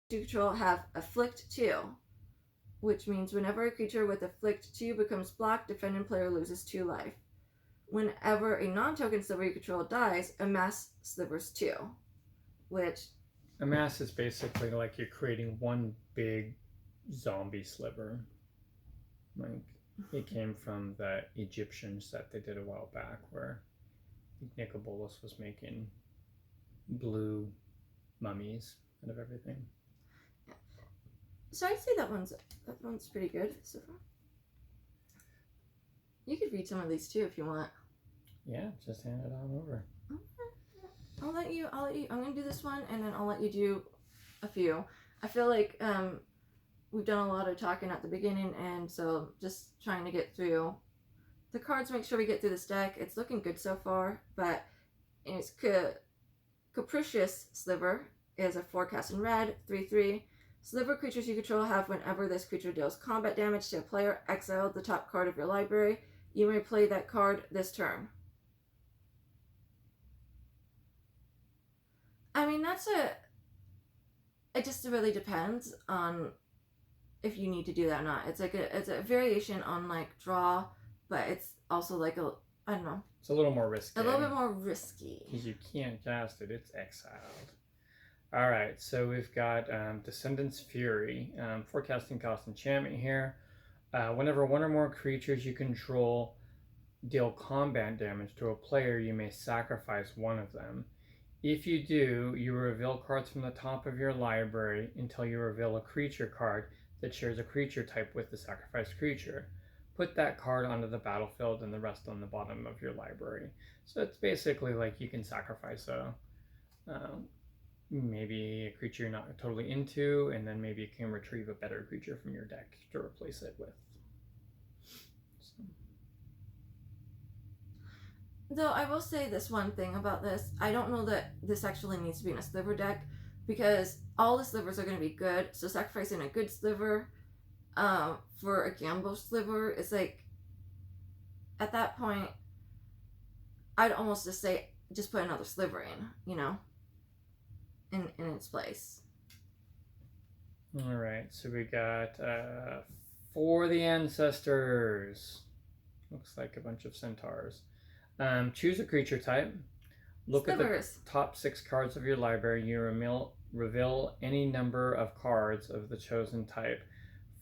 you control have afflict 2, which means whenever a creature with afflict 2 becomes blocked, defending player loses 2 life. Whenever a non-token sliver you control dies, amass slivers 2, which... Amass is basically like you're creating one big zombie sliver. Like, it came from the Egyptians that they did a while back, where Nicobolus was making blue mummies out of everything. So I'd say that one's pretty good so far. You could read some of these too if you want. Yeah, just hand it on over. Okay. I'll let you. I'm gonna do this one, and then I'll let you do a few. I feel like we've done a lot of talking at the beginning, and so just trying to get through the cards, make sure we get through this deck. It's looking good so far, but it's Capricious Sliver is a 4 in red, 3/3. Sliver creatures you control have whenever this creature deals combat damage to a player, exile the top card of your library. You may play that card this turn. I mean, it just really depends on if you need to do that or not. It's a variation on like draw, but it's also like I don't know. It's a little more risky. A little bit more risky. Because you can't cast it, it's exiled. Alright, so we've got Descendant's Fury. 4 casting cost enchantment here. Whenever one or more creatures you control deal combat damage to a player, you may sacrifice one of them. If you do, you reveal cards from the top of your library until you reveal a creature card that shares a creature type with the sacrificed creature. Put that card onto the battlefield and the rest on the bottom of your library. So it's basically like you can sacrifice maybe a creature you're not totally into, and then maybe you can retrieve a better creature from your deck to replace it with. So. Though I will say this one thing about this. I don't know that this actually needs to be in a sliver deck, because all the slivers are going to be good. So sacrificing a good sliver for a gamble sliver is like, at that point, I'd almost just say, just put another sliver in, in its place. Alright, so we got For the Ancestors. Looks like a bunch of centaurs. Choose a creature type. Look Slivers. At the top 6 cards of your library. You reveal any number of cards of the chosen type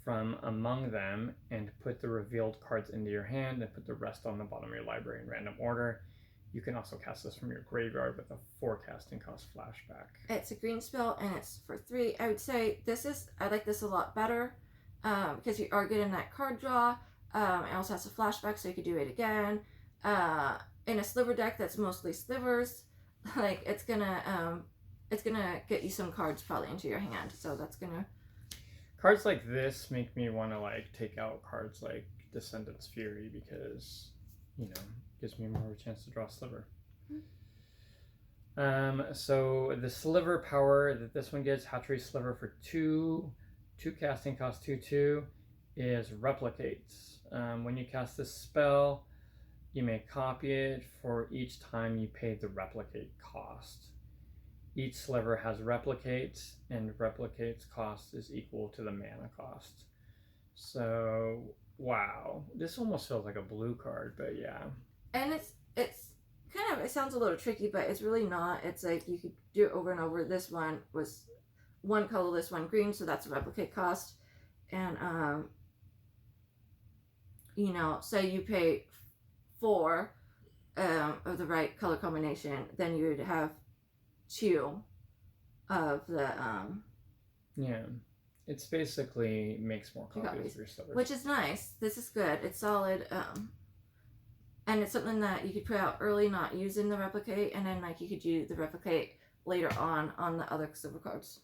from among them, and put the revealed cards into your hand, and put the rest on the bottom of your library in random order. You can also cast this from your graveyard with a 4 casting cost flashback. It's a green spell, and it's for 3. I would say I like this a lot better, because you are getting that card draw. It also has a flashback, so you could do it again. In a sliver deck that's mostly slivers, like it's gonna get you some cards probably into your hand. So that's gonna. Cards like this make me want to like take out cards like Descendant's Fury, because gives me more of a chance to draw a sliver. So the sliver power that this one gets, Hatchery Sliver for 2 casting cost 2/2, is Replicates. When you cast this spell, you may copy it for each time you pay the replicate cost. Each sliver has Replicates, and Replicates cost is equal to the mana cost. So, wow. This almost feels like a blue card, but yeah. And it's kind of, it sounds a little tricky, but it's really not. It's like you could do it over and over. This one was one colorless, one green, so that's a replicate cost. And, say you pay 4 of the right color combination, then you would have 2 of the... Yeah. It's basically makes more copies of your slivers. Which is nice. This is good. It's solid. And it's something that you could put out early, not using the replicate, and then like you could do the replicate later on the other silver cards.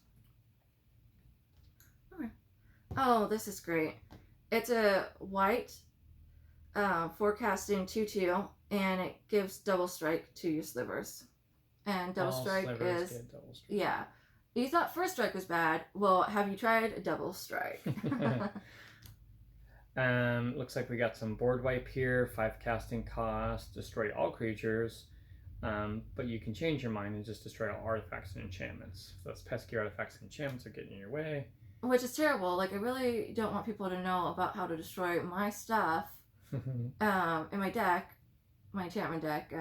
Okay. Oh, this is great. It's a white forecasting 2/2, and it gives double strike to your slivers. And double strike is double strike. Yeah. You thought first strike was bad. Well, have you tried a double strike? Looks like we got some board wipe here. 5 casting cost. Destroy all creatures. But you can change your mind and just destroy all artifacts and enchantments. If those pesky artifacts and enchantments are getting in your way. Which is terrible. Like, I really don't want people to know about how to destroy my stuff in my deck, my enchantment deck.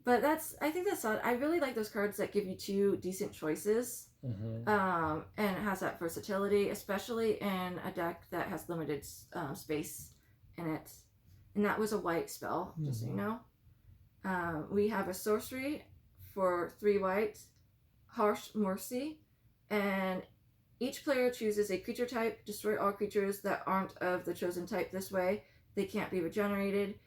But I think that's solid. I really like those cards that give you 2 decent choices. And it has that versatility, especially in a deck that has limited space in it. And that was a white spell, just so you know. We have a sorcery for 3 white, Harsh Mercy, and each player chooses a creature type. Destroy all creatures that aren't of the chosen type this way. They can't be regenerated.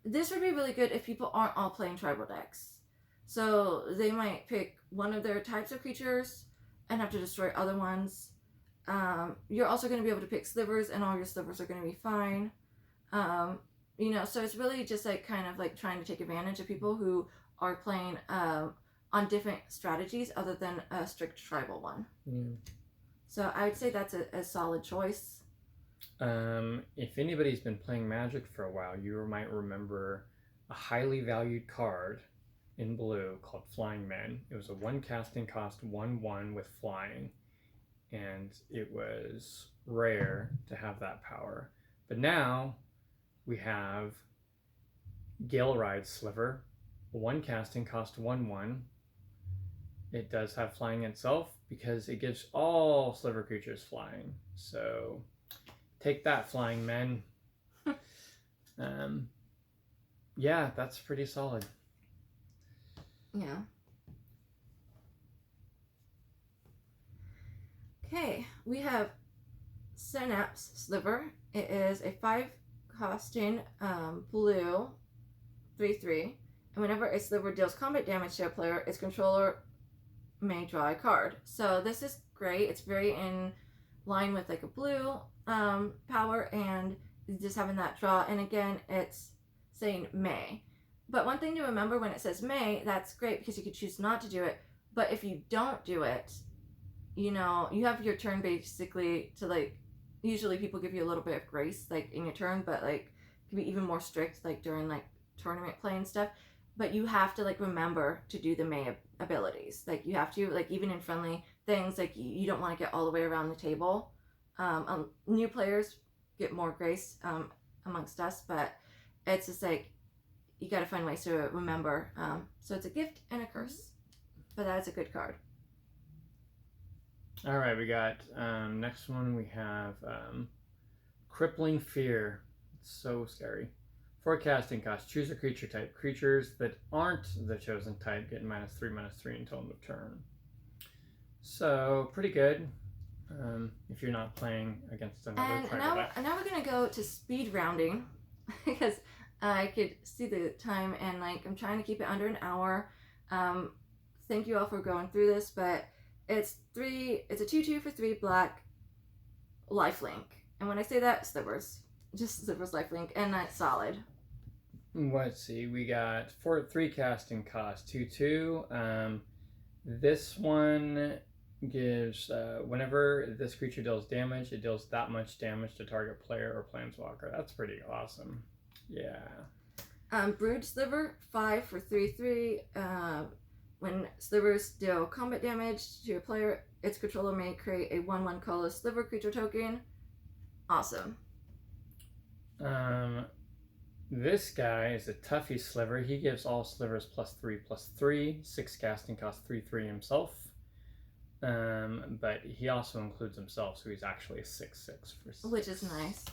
This would be really good if people aren't all playing tribal decks. So they might pick one of their types of creatures and have to destroy other ones. You're also going to be able to pick slivers, and all your slivers are going to be fine. You know, so it's really just like kind of like trying to take advantage of people who are playing on different strategies other than a strict tribal one. So I would say that's a solid choice. If anybody's been playing Magic for a while, you might remember a highly valued card in blue called Flying Men. It was a 1 casting cost 1/1 with flying, and it was rare to have that power. But now we have Gale Ride Sliver, 1 casting cost 1/1. It does have flying itself because it gives all sliver creatures flying. So take that, Flying Men. Yeah, that's pretty solid. Yeah. Okay, we have Synapse Sliver. It is a 5 costing blue 3/3, and whenever a sliver deals combat damage to a player, its controller may draw a card. So this is great. It's very in line with like a blue power, and just having that draw. And again, it's saying may. But one thing to remember when it says may, that's great because you could choose not to do it. But if you don't do it, you know, you have your turn basically to like, usually people give you a little bit of grace like in your turn, but like can be even more strict like during like tournament play and stuff. But you have to like remember to do the may abilities. Like you have to, like even in friendly things, like you don't want to get all the way around the table. New players get more grace amongst us, but it's just like you got to find ways to remember. So it's a gift and a curse, but that's a good card. All right, we got next one. We have Crippling Fear. It's so scary. 4 casting cost. Choose a creature type. Creatures that aren't the chosen type get -3/-3 until end of turn. So pretty good. If you're not playing against another tribal deck. And now we're gonna go to speed rounding because I could see the time and like I'm trying to keep it under an hour. Thank you all for going through this, but it's a 2/2 for 3 black lifelink. And when I say that, slivers. Just slivers lifelink, and that's solid. Let's see, we got 3 casting cost, 2/2. This one gives whenever this creature deals damage, it deals that much damage to target player or planeswalker. That's pretty awesome. Yeah. Brood Sliver, 5 for 3/3. When slivers deal combat damage to a player, its controller may create a 1/1 colorless sliver creature token. Awesome. This guy is a Toughy Sliver. He gives all slivers +3/+3, 6 casting cost 3/3 himself. But he also includes himself, so he's actually a 6/6 for 6. Which is nice.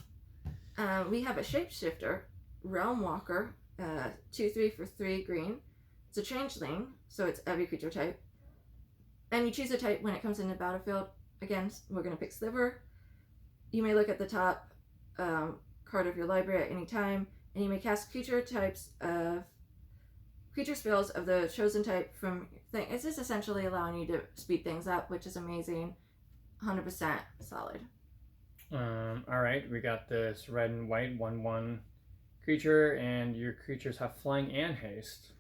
We have a Shapeshifter, Realm Walker, 2/3 for 3 green. It's a changeling, so it's every creature type. And you choose a type when it comes into the battlefield. Again, we're going to pick Sliver. You may look at the top card of your library at any time, and you may cast creature spells of the chosen type from thing. It's just essentially allowing you to speed things up, which is amazing. 100% solid. All right, we got this red and white 1/1 creature, and your creatures have flying and haste.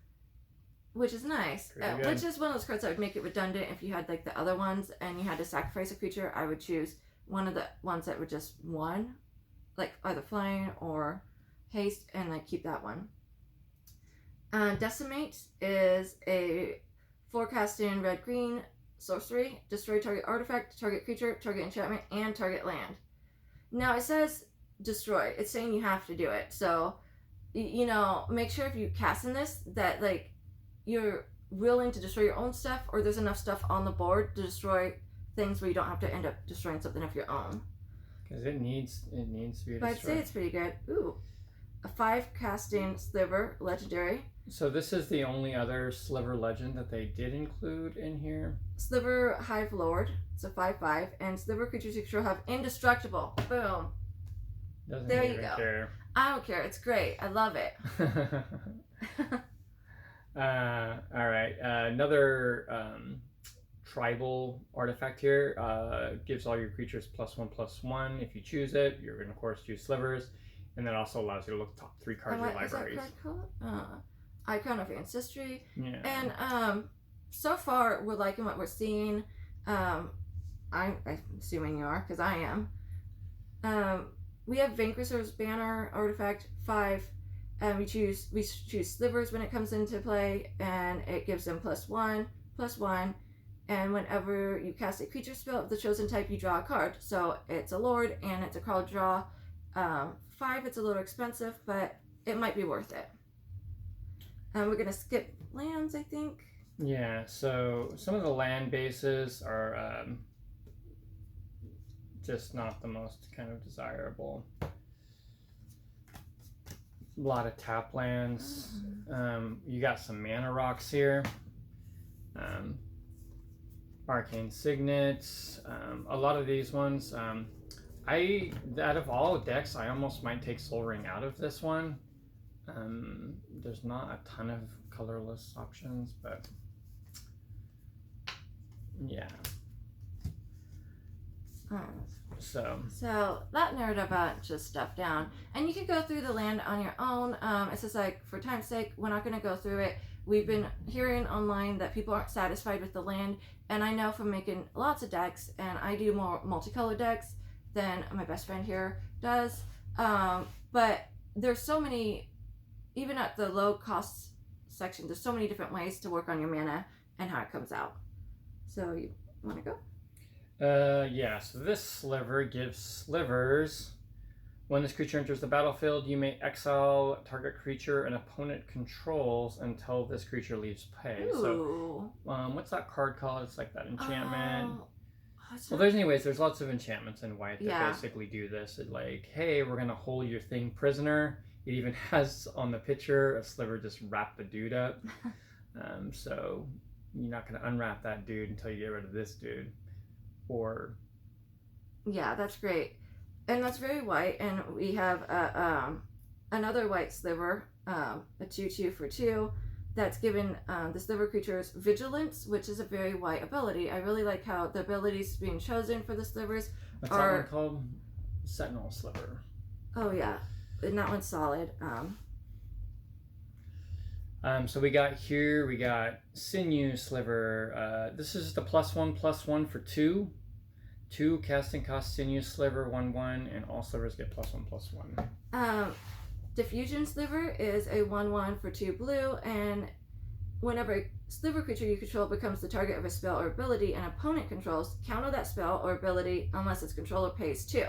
Which is nice. Which is one of those cards that would make it redundant if you had like the other ones and you had to sacrifice a creature. I would choose one of the ones that were just 1, like either flying or haste, and like keep that one. Decimate is a forecasting red-green sorcery. Destroy target artifact, target creature, target enchantment, and target land. Now it says destroy. It's saying you have to do it. So, you know, make sure if you cast in this that like you're willing to destroy your own stuff, or there's enough stuff on the board to destroy things where you don't have to end up destroying something of your own. Because it needs to be destroyed. But I'd say it's pretty good. Ooh, a 5 casting sliver, legendary. So this is the only other sliver legend that they did include in here. Sliver Hive Lord. It's a 5/5, and sliver creatures you control have indestructible. Boom. Doesn't There even you go. care. I don't care. It's great. I love it. All right. Another tribal artifact here gives all your creatures +1/+1 if you choose it. You're going to, of course, choose slivers, and that also allows you to look at the top 3 cards of your libraries. Is that card called? Icon of Ancestry. Yeah. And so far we're liking what we're seeing. I'm assuming you are, because I am. We have Vanquisher's Banner artifact 5. We choose slivers when it comes into play, and it gives them +1/+1. And whenever you cast a creature spell of the chosen type, you draw a card. So it's a lord, and it's a card draw. 5, it's a little expensive, but it might be worth it. We're gonna skip lands, I think. Yeah. So some of the land bases are just not the most kind of desirable. A lot of tap lands. You got some mana rocks here. Arcane Signets. A lot of these ones. Out of all decks, I almost might take Soul Ring out of this one. There's not a ton of colorless options, but yeah. So that narrowed a bunch of stuff down, and you can go through the land on your own. It's just like, for time's sake, we're not going to go through it. We've been hearing online that people aren't satisfied with the land, and I know from making lots of decks, and I do more multicolored decks than my best friend here does. But there's so many, even at the low cost section, there's so many different ways to work on your mana and how it comes out. So you want to go? Yeah, so this sliver gives slivers. When this creature enters the battlefield, you may exile target creature an opponent controls until this creature leaves play. Ooh. So, what's that card called? It's like that enchantment. Well, there's lots of enchantments in white that basically do this. It's like, hey, we're gonna hold your thing prisoner. It even has on the picture a sliver just wrap the dude up. So you're not gonna unwrap that dude until you get rid of this dude. Or yeah, that's great, and that's very white. And we have another white sliver, a 2/2 for 2, that's given the sliver creatures vigilance, which is a very white ability. I really like how the abilities being chosen for the slivers what's that one called? Sentinel Sliver. Oh yeah, and that one's solid. So we got Sinew Sliver. This is the +1/+1 for 2. 2 casting cost Sinew Sliver 1/1, and all slivers get +1/+1. Diffusion Sliver is a 1/1 for 2 blue, and whenever a sliver creature you control becomes the target of a spell or ability an opponent controls, counter that spell or ability unless its controller pays 2.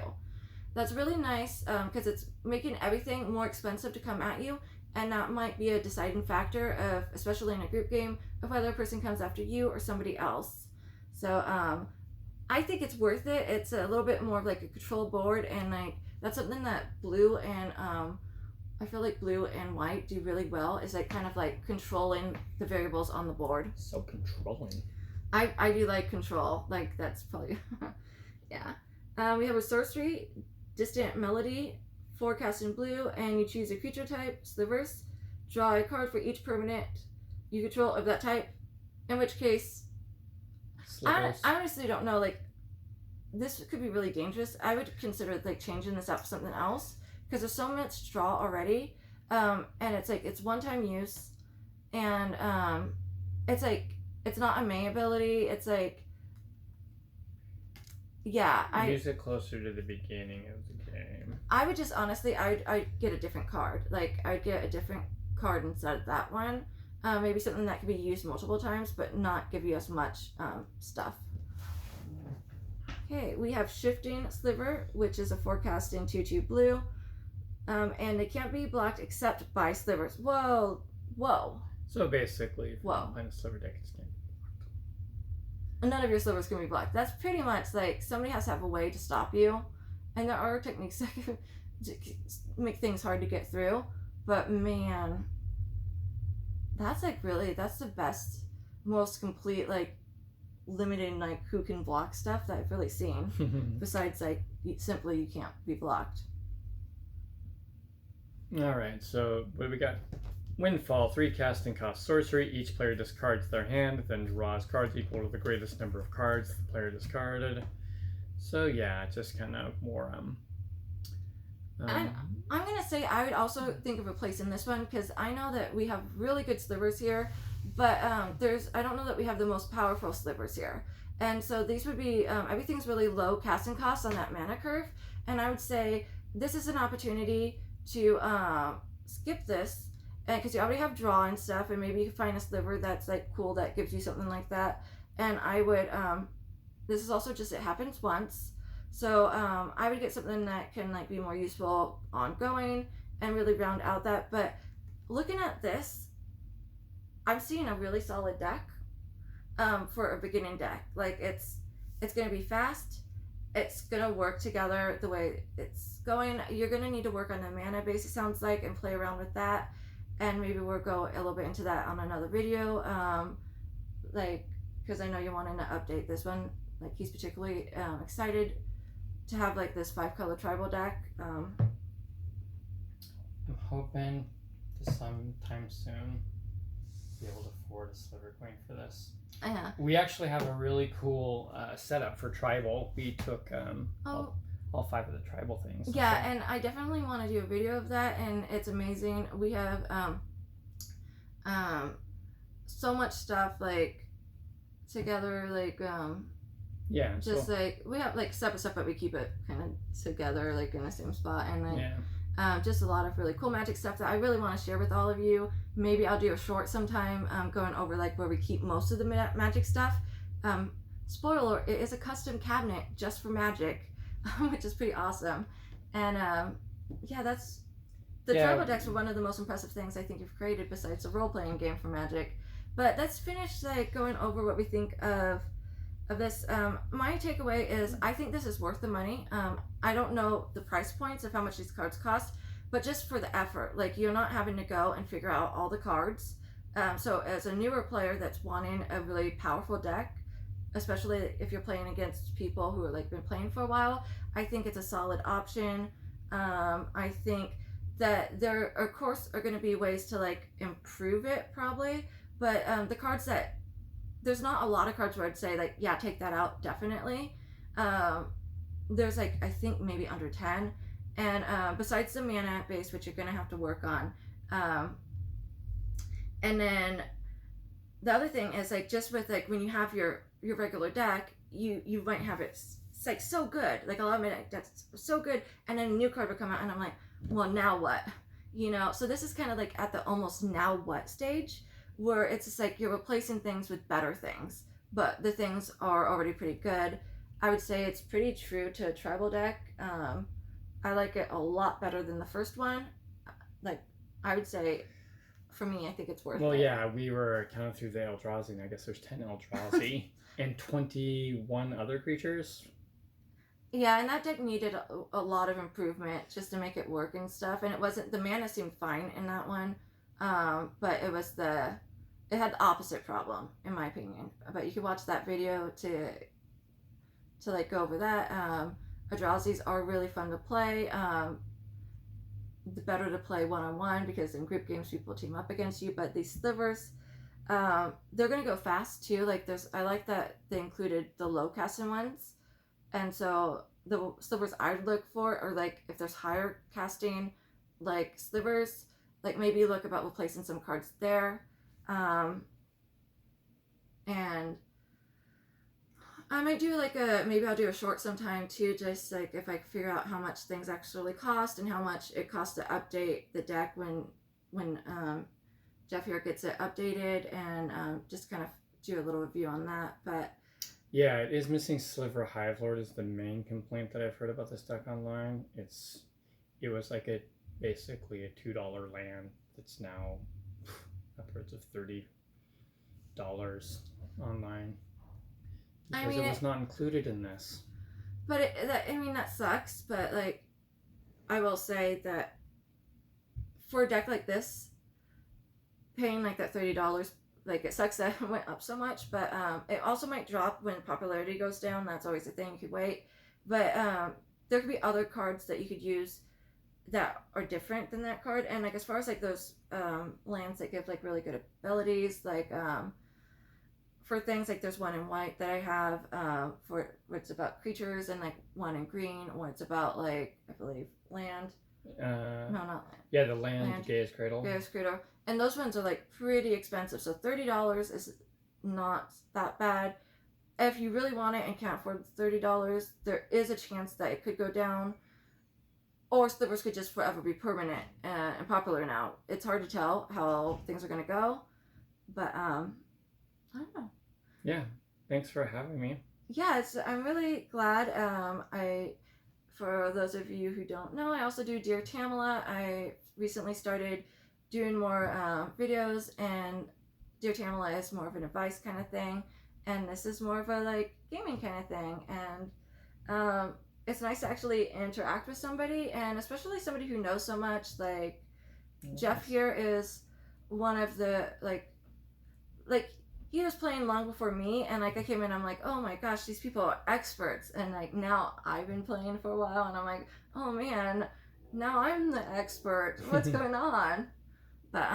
That's really nice because it's making everything more expensive to come at you. And that might be a deciding factor of, especially in a group game, of whether a person comes after you or somebody else. So I think it's worth it. It's a little bit more of like a control board, and like that's something that blue and I feel like blue and white do really well. Is like kind of like controlling the variables on the board. So controlling. I do like control. Like that's probably yeah. We have a sorcery, Distant Melody. 4 cast in blue, and you choose a creature type, slivers. Draw a card for each permanent you control of that type. In which case, I honestly don't know. Like, this could be really dangerous. I would consider like changing this up for something else because there's so much draw already, and it's like it's one-time use, and it's like it's not a main ability. It's like use it closer to the beginning of the game. I would just honestly, I'd get a different card. Like I'd get a different card instead of that one. Maybe something that could be used multiple times, but not give you as much stuff. Okay, we have Shifting Sliver, which is a forecasting 2/2 blue. And they can't be blocked except by slivers. Whoa. So basically, if Whoa. you're playing a sliver deck, it's going to be blocked. None of your slivers can be blocked. That's pretty much like somebody has to have a way to stop you. And there are techniques that can make things hard to get through. But man, that's like really, that's the best, most complete, like limiting like who can block stuff that I've really seen. Besides like simply you can't be blocked. Alright, so what do we got? Windfall, 3 casting cost sorcery. Each player discards their hand, then draws cards equal to the greatest number of cards the player discarded. So yeah, just kind of more I'm gonna say I would also think of replacing this one because I know that we have really good slivers here, but I don't know that we have the most powerful slivers here, and so these would be everything's really low casting costs on that mana curve, and I would say this is an opportunity to skip this, and because you already have draw and stuff, and maybe you can find a sliver that's like cool that gives you something like that, and I would this is also just it happens once. So I would get something that can like be more useful ongoing and really round out that. But looking at this, I'm seeing a really solid deck for a beginning deck. Like it's gonna be fast. It's gonna work together the way it's going. You're gonna need to work on the mana base, it sounds like, and play around with that. And maybe we'll go a little bit into that on another video. Like because I know you're wanting to update this one. Like he's particularly excited to have like this 5-color tribal deck. I'm hoping to sometime soon be able to afford a sliver coin for this. Yeah. We actually have a really cool setup for tribal. We took all 5 of the tribal things. Yeah, and I definitely want to do a video of that, and it's amazing. We have so much stuff like together, like yeah, just like we have like separate stuff, but we keep it kind of together, like in the same spot, and like just a lot of really cool magic stuff that I really want to share with all of you. Maybe I'll do a short sometime going over like where we keep most of the magic stuff. Spoiler alert, it is a custom cabinet just for magic, which is pretty awesome. And yeah, that's the tribal decks were one of the most impressive things I think you've created besides a role-playing game for magic. But let's finish like going over what we think of this. My takeaway is I think this is worth the money. I don't know the price points of how much these cards cost, but just for the effort, like you're not having to go and figure out all the cards. So as a newer player that's wanting a really powerful deck, especially if you're playing against people who are like been playing for a while, I think it's a solid option. I think that there of course are going to be ways to like improve it probably, but the cards that there's not a lot of cards where I'd say like, yeah, take that out, definitely. There's like, I think maybe under 10. And besides the mana base, which you're gonna have to work on. And then the other thing is like, just with like, when you have your regular deck, you might have it's like so good. Like a lot of my decks so good. And then a new card would come out and I'm like, well, now what? You know, so this is kind of like at the almost now what stage, where it's just like you're replacing things with better things, but the things are already pretty good. I would say it's pretty true to a tribal deck. I like it a lot better than the first one. Like, I would say, for me, I think it's worth it. Well, yeah, we were counting through the Eldrazi, and I guess there's 10 Eldrazi and 21 other creatures. Yeah, and that deck needed a lot of improvement just to make it work and stuff. And it wasn't, the mana seemed fine in that one. But it was it had the opposite problem in my opinion. But you can watch that video to like go over that. Eldrazi's are really fun to play. Better to play one-on-one because in group games people team up against you. But these slivers, they're gonna go fast too. Like I like that they included the low casting ones, and so the slivers I'd look for are like if there's higher casting like slivers. Like maybe look about replacing some cards there. And I might do like maybe I'll do a short sometime too, just like if I figure out how much things actually cost and how much it costs to update the deck when when Jeff here gets it updated, and just kind of do a little review on that. But yeah, it is missing Sliver Hive Lord is the main complaint that I've heard about this deck online. It was like basically a $2 land that's now upwards of $30 online because it was not included in this. But that sucks. But like, I will say that for a deck like this, paying like that $30, like it sucks that it went up so much. But it also might drop when popularity goes down. That's always a thing. You could wait, but there could be other cards that you could use that are different than that card. And like as far as like those lands that give like really good abilities, like for things like there's one in white that I have for where it's about creatures, and like one in green where it's about like I believe land. No, not land. Yeah, the land Gaia's Cradle. Gaia's Cradle. And those ones are like pretty expensive, so $30 is not that bad. If you really want it and can't afford $30, there is a chance that it could go down. Or Slivers could just forever be permanent and popular now. It's hard to tell how things are going to go. But, I don't know. Yeah. Thanks for having me. Yeah, I'm really glad. For those of you who don't know, I also do Dear Tamala. I recently started doing more videos, and Dear Tamala is more of an advice kind of thing. And this is more of a, like, gaming kind of thing. And, it's nice to actually interact with somebody, and especially somebody who knows so much. Like Jeff here is one of the like he was playing long before me, and like I came in, I'm like, oh my gosh, these people are experts. And like now I've been playing for a while, and I'm like, oh man, now I'm the expert. What's going on? But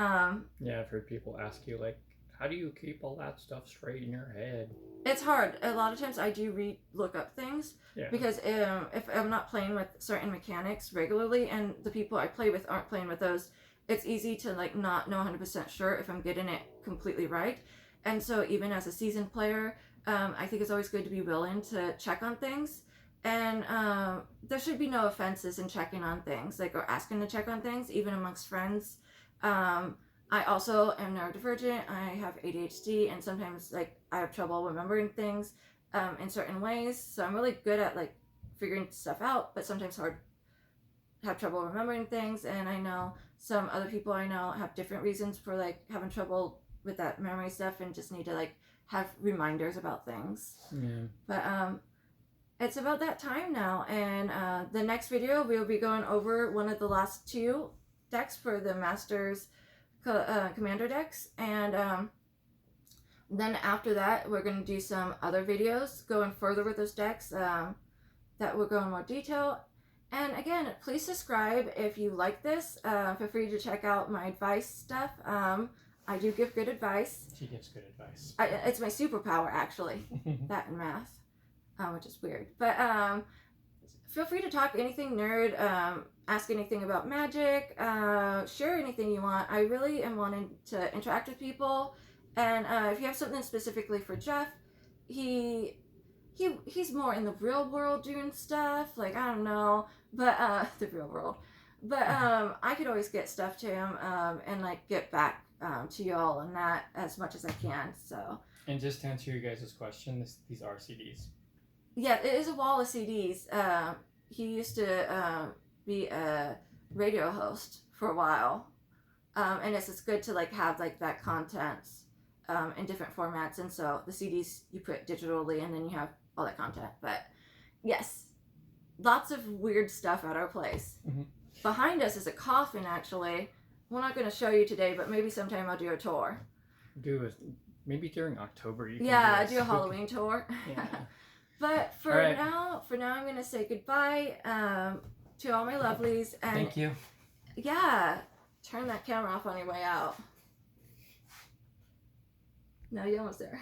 yeah, I've heard people ask you like, how do you keep all that stuff straight in your head? It's hard. A lot of times I do look up things, because if I'm not playing with certain mechanics regularly, and the people I play with aren't playing with those, it's easy to like not know 100% sure if I'm getting it completely right. And so even as a seasoned player, I think it's always good to be willing to check on things. And there should be no offenses in checking on things, like, or asking to check on things, even amongst friends. I also am neurodivergent. I have ADHD, and sometimes like I have trouble remembering things in certain ways. So I'm really good at like figuring stuff out, but sometimes have trouble remembering things. And I know some other people I know have different reasons for like having trouble with that memory stuff, and just need to like have reminders about things. Yeah. But it's about that time now, and the next video we'll be going over one of the last two decks for the Masters Commander decks, and then after that we're going to do some other videos going further with those decks that will go in more detail. And again, please subscribe if you like this. Feel free to check out my advice stuff. I do give good advice. She gives good advice. It's my superpower, actually. That and math, which is weird. But feel free to talk anything nerd, ask anything about magic, share anything you want. I really am wanting to interact with people. And if you have something specifically for Jeff, he's more in the real world doing stuff. Like, I don't know, but the real world. But I could always get stuff to him and like get back to y'all and that as much as I can. So. And just to answer your guys' question, these are CDs. Yeah, it is a wall of CDs. He used to be a radio host for a while, and it's good to like have like that content in different formats. And so the CDs you put digitally, and then you have all that content. But yes, lots of weird stuff at our place. Mm-hmm. Behind us is a coffin, actually. We're not going to show you today, but maybe sometime I'll do a tour. Maybe during October. You can do a Halloween tour. Yeah. But for now, I'm going to say goodbye to all my lovelies. And thank you. Yeah, turn that camera off on your way out. No, you're almost there.